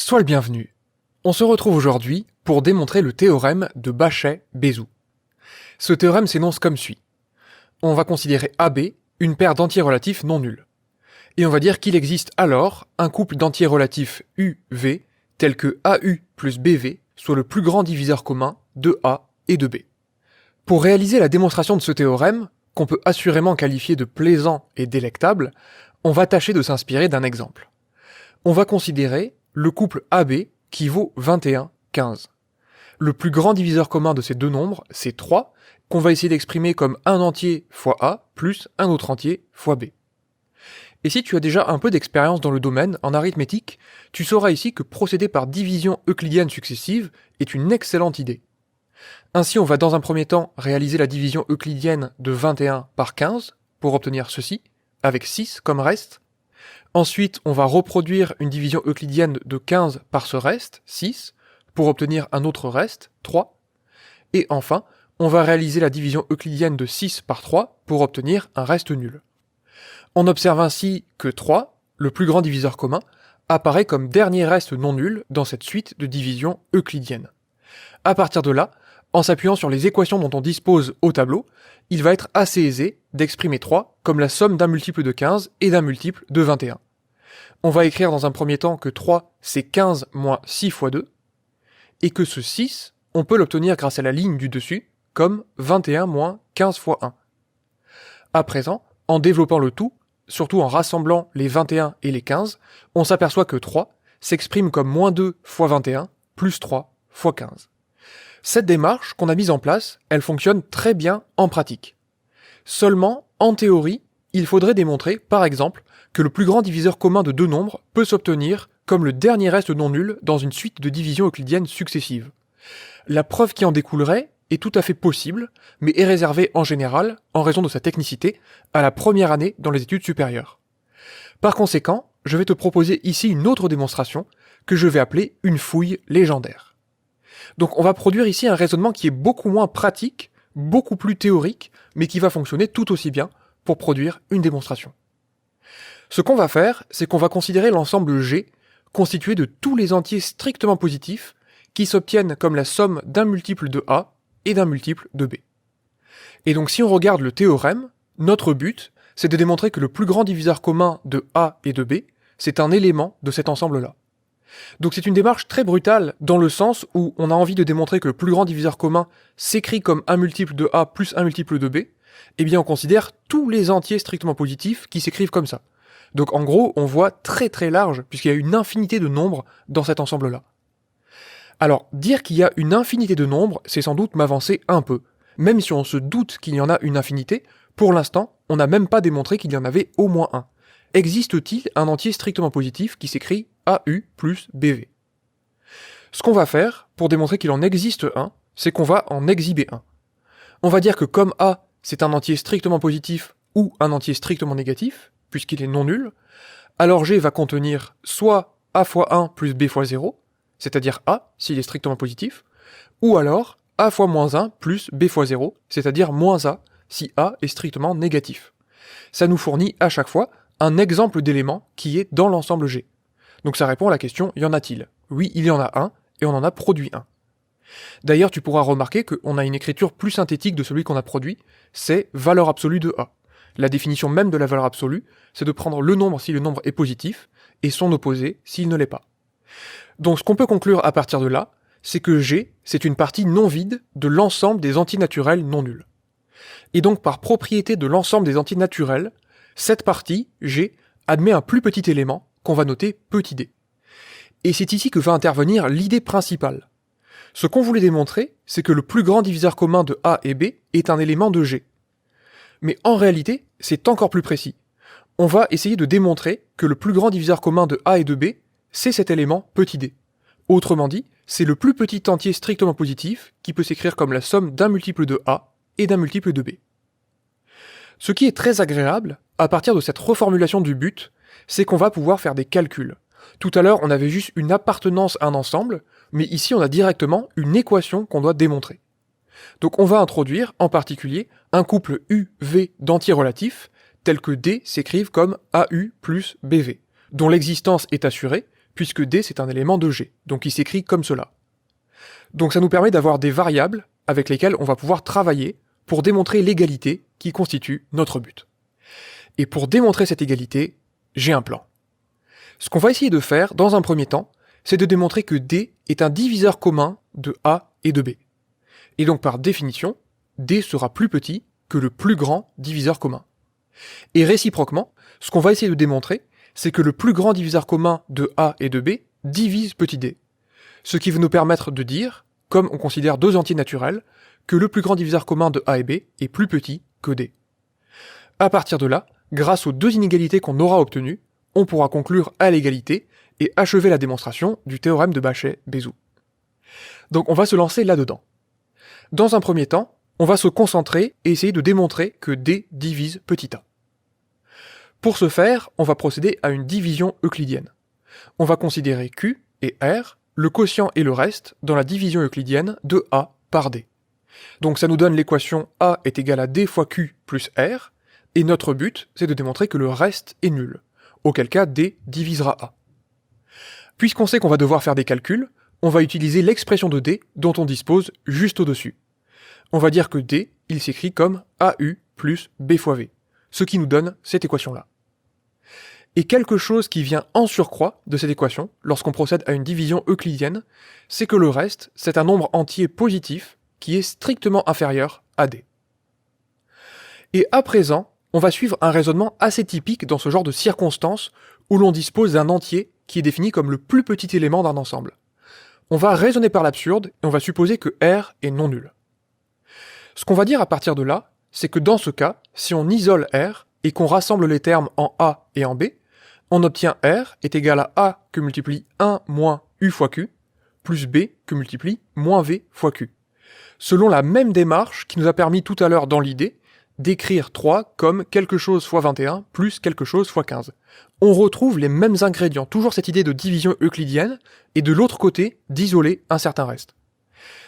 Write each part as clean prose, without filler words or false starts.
Sois le bienvenu. On se retrouve aujourd'hui pour démontrer le théorème de Bachet-Bézout. Ce théorème s'énonce comme suit. On va considérer AB une paire d'entiers relatifs non nuls. Et on va dire qu'il existe alors un couple d'entiers relatifs UV tel que AU plus BV soit le plus grand diviseur commun de A et de B. Pour réaliser la démonstration de ce théorème, qu'on peut assurément qualifier de plaisant et délectable, on va tâcher de s'inspirer d'un exemple. On va considérer le couple AB qui vaut 21, 15. Le plus grand diviseur commun de ces deux nombres, c'est 3, qu'on va essayer d'exprimer comme un entier fois A plus un autre entier fois B. Et si tu as déjà un peu d'expérience dans le domaine en arithmétique, tu sauras ici que procéder par division euclidienne successive est une excellente idée. Ainsi, on va dans un premier temps réaliser la division euclidienne de 21 par 15 pour obtenir ceci, avec 6 comme reste. Ensuite, on va reproduire une division euclidienne de 15 par ce reste, 6, pour obtenir un autre reste, 3. Et enfin, on va réaliser la division euclidienne de 6 par 3 pour obtenir un reste nul. On observe ainsi que 3, le plus grand diviseur commun, apparaît comme dernier reste non nul dans cette suite de division euclidienne. À partir de là, en s'appuyant sur les équations dont on dispose au tableau, il va être assez aisé d'exprimer 3 comme la somme d'un multiple de 15 et d'un multiple de 21. On va écrire dans un premier temps que 3 c'est 15 moins 6 fois 2, et que ce 6, on peut l'obtenir grâce à la ligne du dessus, comme 21 moins 15 fois 1. À présent, en développant le tout, surtout en rassemblant les 21 et les 15, on s'aperçoit que 3 s'exprime comme moins 2 fois 21 plus 3 fois 15. Cette démarche qu'on a mise en place, elle fonctionne très bien en pratique. Seulement, en théorie, il faudrait démontrer, par exemple, que le plus grand diviseur commun de deux nombres peut s'obtenir comme le dernier reste non nul dans une suite de divisions euclidiennes successives. La preuve qui en découlerait est tout à fait possible, mais est réservée en général, en raison de sa technicité, à la première année dans les études supérieures. Par conséquent, je vais te proposer ici une autre démonstration que je vais appeler une fouille légendaire. Donc on va produire ici un raisonnement qui est beaucoup moins pratique, beaucoup plus théorique, mais qui va fonctionner tout aussi bien pour produire une démonstration. Ce qu'on va faire, c'est qu'on va considérer l'ensemble G constitué de tous les entiers strictement positifs qui s'obtiennent comme la somme d'un multiple de A et d'un multiple de B. Et donc si on regarde le théorème, notre but, c'est de démontrer que le plus grand diviseur commun de A et de B, c'est un élément de cet ensemble-là. Donc c'est une démarche très brutale dans le sens où on a envie de démontrer que le plus grand diviseur commun s'écrit comme un multiple de A plus un multiple de B, eh bien on considère tous les entiers strictement positifs qui s'écrivent comme ça. Donc en gros, on voit très très large puisqu'il y a une infinité de nombres dans cet ensemble-là. Alors, dire qu'il y a une infinité de nombres, c'est sans doute m'avancer un peu. Même si on se doute qu'il y en a une infinité, pour l'instant, on n'a même pas démontré qu'il y en avait au moins un. Existe-t-il un entier strictement positif qui s'écrit AU plus BV? Ce qu'on va faire, pour démontrer qu'il en existe un, c'est qu'on va en exhiber un. On va dire que comme A, c'est un entier strictement positif ou un entier strictement négatif, puisqu'il est non nul, alors G va contenir soit A fois 1 plus B fois 0, c'est-à-dire A, s'il est strictement positif, ou alors A fois moins 1 plus B fois 0, c'est-à-dire moins A, si A est strictement négatif. Ça nous fournit à chaque fois un exemple d'élément qui est dans l'ensemble G. Donc ça répond à la question, y en a-t-il? Oui, il y en a un, et on en a produit un. D'ailleurs, tu pourras remarquer qu'on a une écriture plus synthétique de celui qu'on a produit, c'est valeur absolue de A. La définition même de la valeur absolue, c'est de prendre le nombre si le nombre est positif, et son opposé s'il ne l'est pas. Donc ce qu'on peut conclure à partir de là, c'est que G, c'est une partie non vide de l'ensemble des entiers naturels non nuls. Et donc par propriété de l'ensemble des entiers naturels, cette partie, G, admet un plus petit élément qu'on va noter petit d. Et c'est ici que va intervenir l'idée principale. Ce qu'on voulait démontrer, c'est que le plus grand diviseur commun de A et B est un élément de G. Mais en réalité, c'est encore plus précis. On va essayer de démontrer que le plus grand diviseur commun de A et de B, c'est cet élément petit d. Autrement dit, c'est le plus petit entier strictement positif qui peut s'écrire comme la somme d'un multiple de A et d'un multiple de B. Ce qui est très agréable, à partir de cette reformulation du but, c'est qu'on va pouvoir faire des calculs. Tout à l'heure, on avait juste une appartenance à un ensemble, mais ici on a directement une équation qu'on doit démontrer. Donc on va introduire, en particulier, un couple UV d'entiers relatifs, tel que D s'écrivent comme AU plus BV, dont l'existence est assurée, puisque D c'est un élément de G, donc il s'écrit comme cela. Donc ça nous permet d'avoir des variables avec lesquelles on va pouvoir travailler pour démontrer l'égalité qui constitue notre but. Et pour démontrer cette égalité, j'ai un plan. Ce qu'on va essayer de faire, dans un premier temps, c'est de démontrer que D est un diviseur commun de A et de B. Et donc par définition, D sera plus petit que le plus grand diviseur commun. Et réciproquement, ce qu'on va essayer de démontrer, c'est que le plus grand diviseur commun de A et de B divise petit d. Ce qui va nous permettre de dire, comme on considère deux entiers naturels, que le plus grand diviseur commun de A et B est plus petit que D. À partir de là, grâce aux deux inégalités qu'on aura obtenues, on pourra conclure à l'égalité et achever la démonstration du théorème de Bachet-Bézout. Donc on va se lancer là-dedans. Dans un premier temps, on va se concentrer et essayer de démontrer que D divise petit a. Pour ce faire, on va procéder à une division euclidienne. On va considérer Q et R, le quotient et le reste, dans la division euclidienne de A par D. Donc ça nous donne l'équation A est égal à D fois Q plus R, et notre but, c'est de démontrer que le reste est nul, auquel cas D divisera A. Puisqu'on sait qu'on va devoir faire des calculs, on va utiliser l'expression de D dont on dispose juste au-dessus. On va dire que D, il s'écrit comme AU plus B fois V, ce qui nous donne cette équation-là. Et quelque chose qui vient en surcroît de cette équation, lorsqu'on procède à une division euclidienne, c'est que le reste, c'est un nombre entier positif qui est strictement inférieur à D. Et à présent, on va suivre un raisonnement assez typique dans ce genre de circonstances où l'on dispose d'un entier qui est défini comme le plus petit élément d'un ensemble. On va raisonner par l'absurde et on va supposer que R est non nul. Ce qu'on va dire à partir de là, c'est que dans ce cas, si on isole R et qu'on rassemble les termes en A et en B, on obtient R est égal à A que multiplie 1 moins U fois Q, plus B que multiplie moins V fois Q. Selon la même démarche qui nous a permis tout à l'heure dans l'idée d'écrire 3 comme quelque chose fois 21 plus quelque chose fois 15. On retrouve les mêmes ingrédients, toujours cette idée de division euclidienne, et de l'autre côté, d'isoler un certain reste.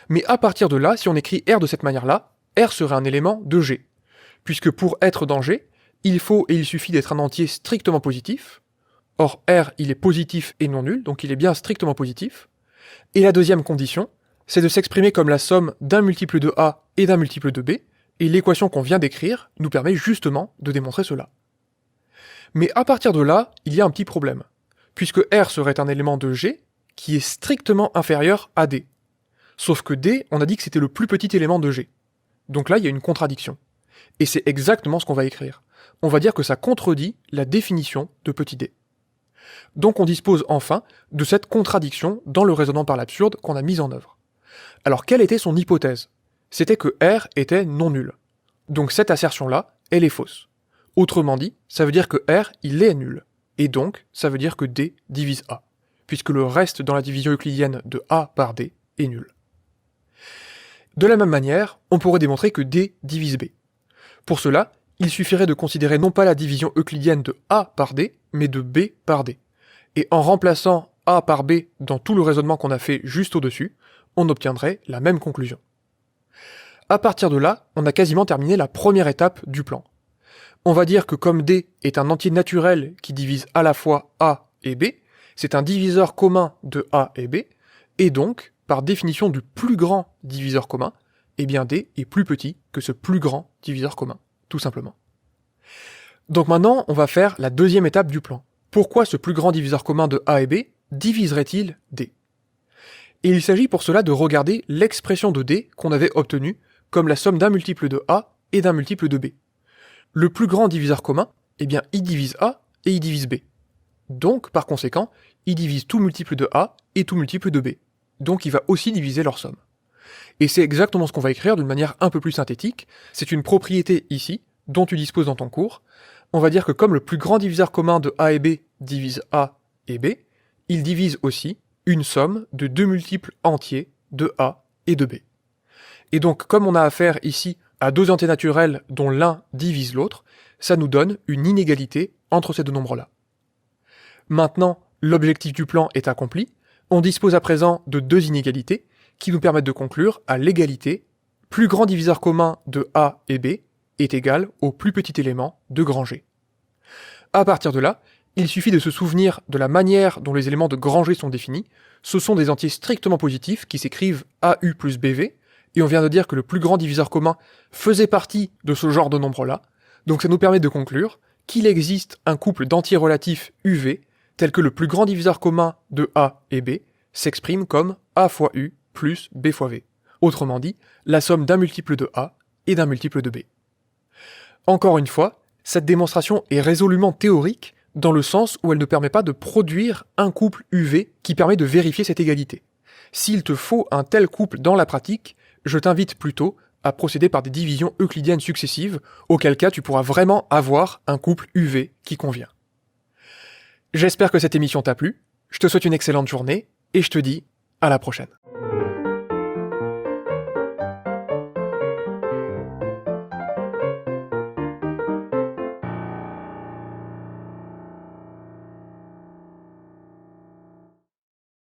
Mais à partir de là, si on écrit R de cette manière-là, R serait un élément de G. Puisque pour être dans G, il faut et il suffit d'être un entier strictement positif. Or, R, il est positif et non nul, donc il est bien strictement positif. Et la deuxième condition, c'est de s'exprimer comme la somme d'un multiple de A et d'un multiple de B, et l'équation qu'on vient d'écrire nous permet justement de démontrer cela. Mais à partir de là, il y a un petit problème, puisque R serait un élément de G qui est strictement inférieur à D. Sauf que D, on a dit que c'était le plus petit élément de G. Donc là, il y a une contradiction. Et c'est exactement ce qu'on va écrire. On va dire que ça contredit la définition de petit d. Donc on dispose enfin de cette contradiction dans le raisonnement par l'absurde qu'on a mis en œuvre. Alors quelle était son hypothèse? C'était que R était non nul. Donc cette assertion-là, elle est fausse. Autrement dit, ça veut dire que R, il est nul. Et donc, ça veut dire que D divise A, puisque le reste dans la division euclidienne de A par D est nul. De la même manière, on pourrait démontrer que D divise B. Pour cela, il suffirait de considérer non pas la division euclidienne de A par D, mais de B par D. Et en remplaçant A par B dans tout le raisonnement qu'on a fait juste au-dessus, on obtiendrait la même conclusion. À partir de là, on a quasiment terminé la première étape du plan. On va dire que comme D est un entier naturel qui divise à la fois A et B, c'est un diviseur commun de A et B, et donc, par définition du plus grand diviseur commun, eh bien D est plus petit que ce plus grand diviseur commun, tout simplement. Donc maintenant, on va faire la deuxième étape du plan. Pourquoi ce plus grand diviseur commun de A et B diviserait-il D? Et il s'agit pour cela de regarder l'expression de D qu'on avait obtenue comme la somme d'un multiple de A et d'un multiple de B. Le plus grand diviseur commun, eh bien il divise A et il divise B. Donc, par conséquent, il divise tout multiple de A et tout multiple de B. Donc il va aussi diviser leur somme. Et c'est exactement ce qu'on va écrire d'une manière un peu plus synthétique. C'est une propriété ici, dont tu disposes dans ton cours. On va dire que comme le plus grand diviseur commun de A et B divise A et B, il divise aussi une somme de deux multiples entiers de A et de B. Et donc, comme on a affaire ici à deux entiers naturels dont l'un divise l'autre, ça nous donne une inégalité entre ces deux nombres-là. Maintenant, l'objectif du plan est accompli. On dispose à présent de deux inégalités qui nous permettent de conclure à l'égalité plus grand diviseur commun de A et B est égal au plus petit élément de grand G. À partir de là, Il suffit de se souvenir de la manière dont les éléments de Granger sont définis. Ce sont des entiers strictement positifs qui s'écrivent AU plus BV, et on vient de dire que le plus grand diviseur commun faisait partie de ce genre de nombre-là, donc ça nous permet de conclure qu'il existe un couple d'entiers relatifs UV, tel que le plus grand diviseur commun de A et B s'exprime comme A fois U plus B fois V. Autrement dit, la somme d'un multiple de A et d'un multiple de B. Encore une fois, cette démonstration est résolument théorique, dans le sens où elle ne permet pas de produire un couple UV qui permet de vérifier cette égalité. S'il te faut un tel couple dans la pratique, je t'invite plutôt à procéder par des divisions euclidiennes successives, auquel cas tu pourras vraiment avoir un couple UV qui convient. J'espère que cette émission t'a plu, je te souhaite une excellente journée, et je te dis à la prochaine.